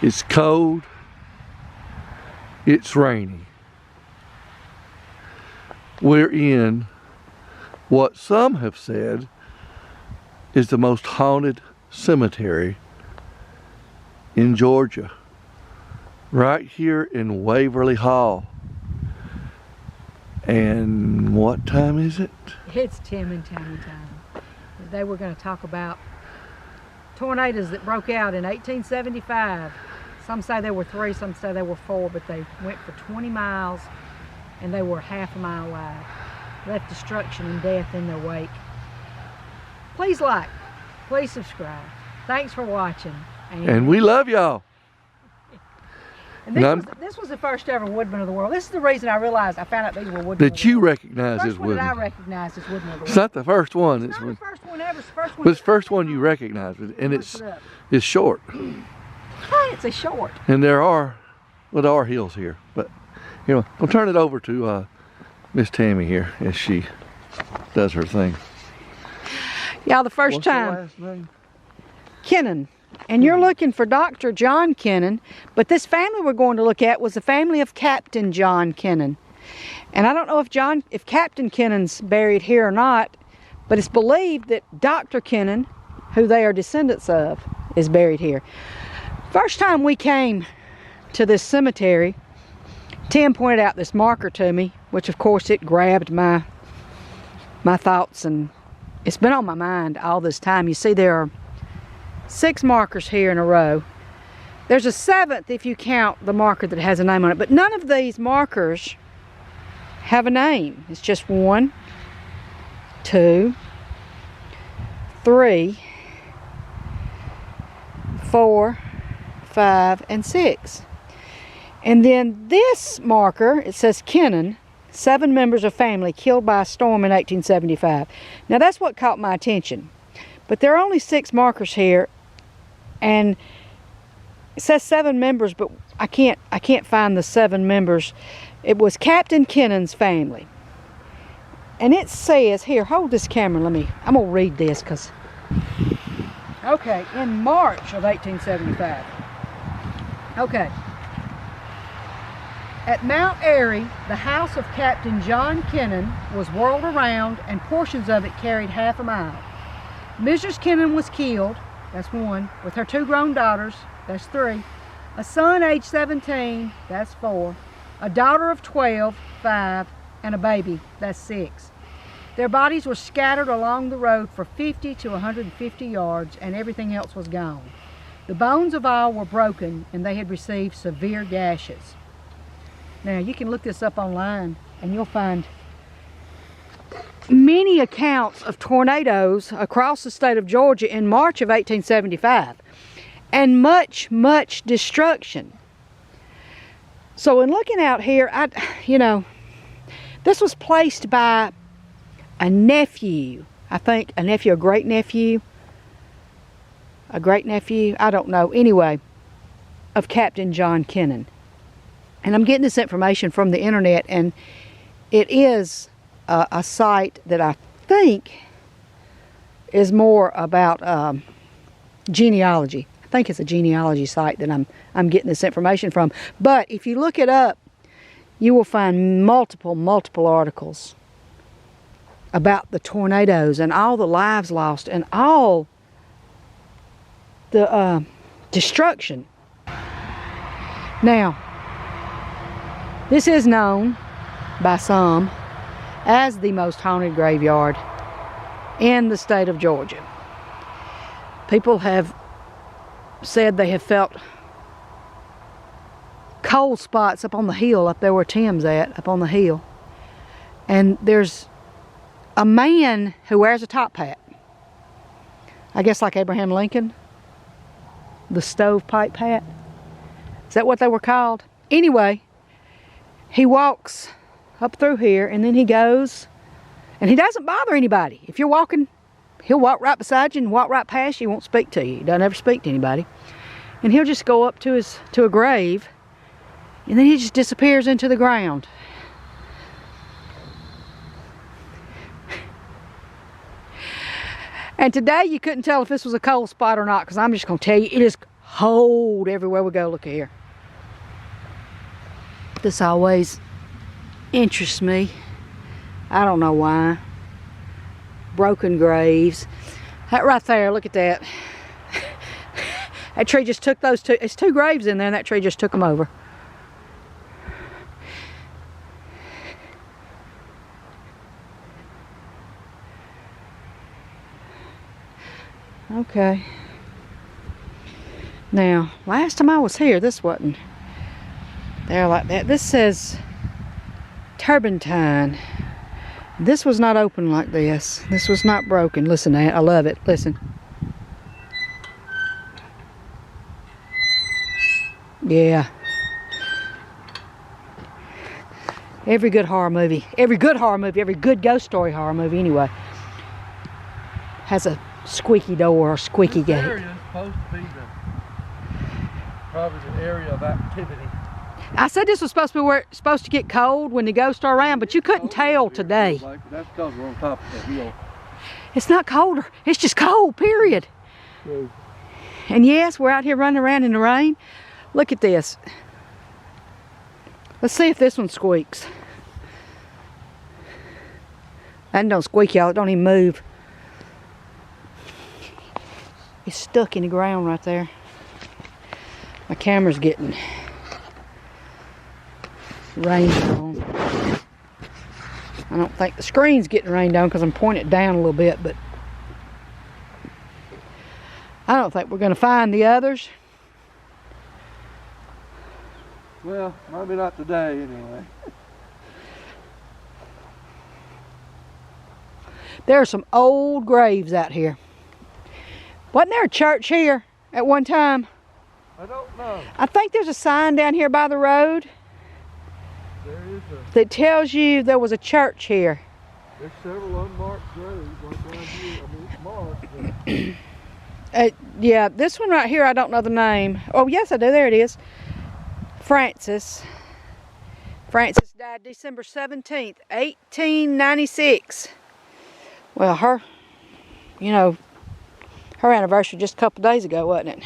It's cold. It's rainy. We're in what some have said is the most haunted cemetery in Georgia. Right here in Waverly Hall. And what time is it? It's Tim and Tammy time. Today we're going to talk about tornadoes that broke out in 1875. Some say there were 3, some say there were 4, but they went for 20 miles and they were half a mile wide. Left destruction and death in their wake. Please like, please subscribe. Thanks for watching. And we love y'all. And this was the first ever woodman of the world. This is the reason I realized I found out these were woodmen. That you recognize as woodman. That I recognize as woodman of the world. It's not the first one. It's not the first one ever. It's the first one. But it's the first one you recognize, and it's short. It's a short. And there are hills here, but you know, I'll turn it over to Miss Tammy here as she does her thing. Y'all, the first What's time. Your last name? Kennon. And you're looking for Dr. John Kennon, but this family we're going to look at was the family of Captain John Kennon. And I don't know if Captain Kennon's buried here or not, but it's believed that Dr. Kennon, who they are descendants of, is buried here. First time we came to this cemetery, Tim pointed out this marker to me, which of course it grabbed my thoughts, and it's been on my mind all this time. You see there are 6 markers here in a row. There's a 7th if you count the marker that has a name on it, but none of these markers have a name. It's just 1, 2, 3, 4, 5, and 6. And then this marker, it says Kennon, 7 members of family killed by a storm in 1875. Now that's what caught my attention. But there are only 6 markers here, and it says 7 members, but I can't find the 7 members. It was Captain Kennon's family. And it says, here, hold this camera, I'm gonna read this because, okay, in March of 1875. Okay. At Mount Airy, the house of Captain John Kennon was whirled around and portions of it carried half a mile. Mrs. Kennon was killed, that's 1, with her 2 grown daughters, that's 3, a son aged 17, that's 4, a daughter of 12, 5, and a baby, that's 6. Their bodies were scattered along the road for 50 to 150 yards, and everything else was gone. The bones of all were broken, and they had received severe gashes. Now, you can look this up online, and you'll find many accounts of tornadoes across the state of Georgia in March of 1875, and much destruction. So in looking out here, this was placed by a nephew, I think a great nephew, I don't know, anyway, of Captain John Kennon. And I'm getting this information from the internet, and it is a site that I think is more about genealogy. I think it's a genealogy site that I'm getting this information from. But if you look it up, you will find multiple articles about the tornadoes and all the lives lost and all the destruction. Now, this is known by some as the most haunted graveyard in the state of Georgia. People have said they have felt cold spots up on the hill, up there where Tim's at, up on the hill. And there's a man who wears a top hat. I guess like Abraham Lincoln, the stovepipe hat. Is that what they were called? Anyway, he walks up through here, and then he goes, and he doesn't bother anybody. If you're walking, he'll walk right beside you and walk right past you. He won't speak to you. He doesn't ever speak to anybody. And he'll just go up to a grave, and then he just disappears into the ground. And today you couldn't tell if this was a cold spot or not, because I'm just going to tell you, it is hold everywhere we go. Look here. This always interests me. I don't know why. Broken graves. That right there, look at that. That tree just took those two. It's 2 graves in there, and that tree just took them over. Okay. Now, last time I was here, this wasn't there like that. This says turpentine. This was not open like this. This was not broken. Listen to that. I love it. Listen. Yeah. Every good horror movie, every good ghost story horror movie anyway, has a squeaky door or squeaky gate. This area is supposed to be probably the area of activity. I said this was supposed to be where it's supposed to get cold when the ghosts are around, but you couldn't tell today. That's because we're on top of the hill. It's not colder. It's just cold, period. True. And yes, we're out here running around in the rain. Look at this. Let's see if this one squeaks. That don't squeak, y'all. It don't even move. It's stuck in the ground right there. My camera's getting rained on. I don't think the screen's getting rained on because I'm pointing it down a little bit, but I don't think we're going to find the others. Well, maybe not today anyway. There are some old graves out here. Wasn't there a church here at one time? I don't know. I think there's a sign down here by the road There is that tells you there was a church here. there's several unmarked graves like down here. I mean, it's marked, but Yeah, this one right here, I don't know the name. Oh, yes, I do. There it is. Frances. Frances died December 17th, 1896. Well, her anniversary just a couple days ago, wasn't it?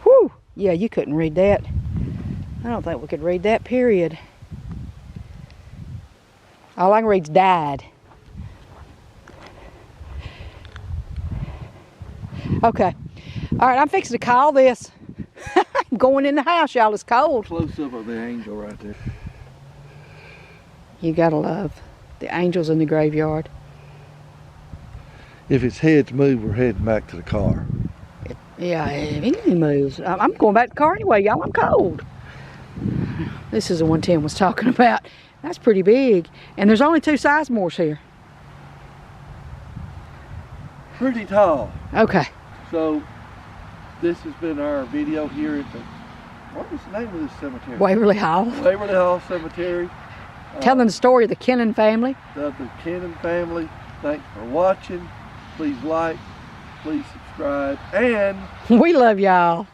Whew. Yeah, you couldn't read that. I don't think we could read that, period. All I can read is died. Okay. All right, I'm fixing to call this. I'm going in the house, y'all. It's cold. close up of the angel right there. You gotta love the angels in the graveyard. If its heads move, we're heading back to the car. Yeah, if anything moves. I'm going back to the car anyway, y'all. I'm cold. This is the one Tim was talking about. That's pretty big. And there's only 2 Sizemores here. Pretty tall. Okay. So, this has been our video here at the, what was the name of this cemetery? Waverly Hall. Waverly Hall Cemetery. Telling the story of the Kennon family. The Kennon family. Thanks for watching. Please like, please subscribe, and We love y'all.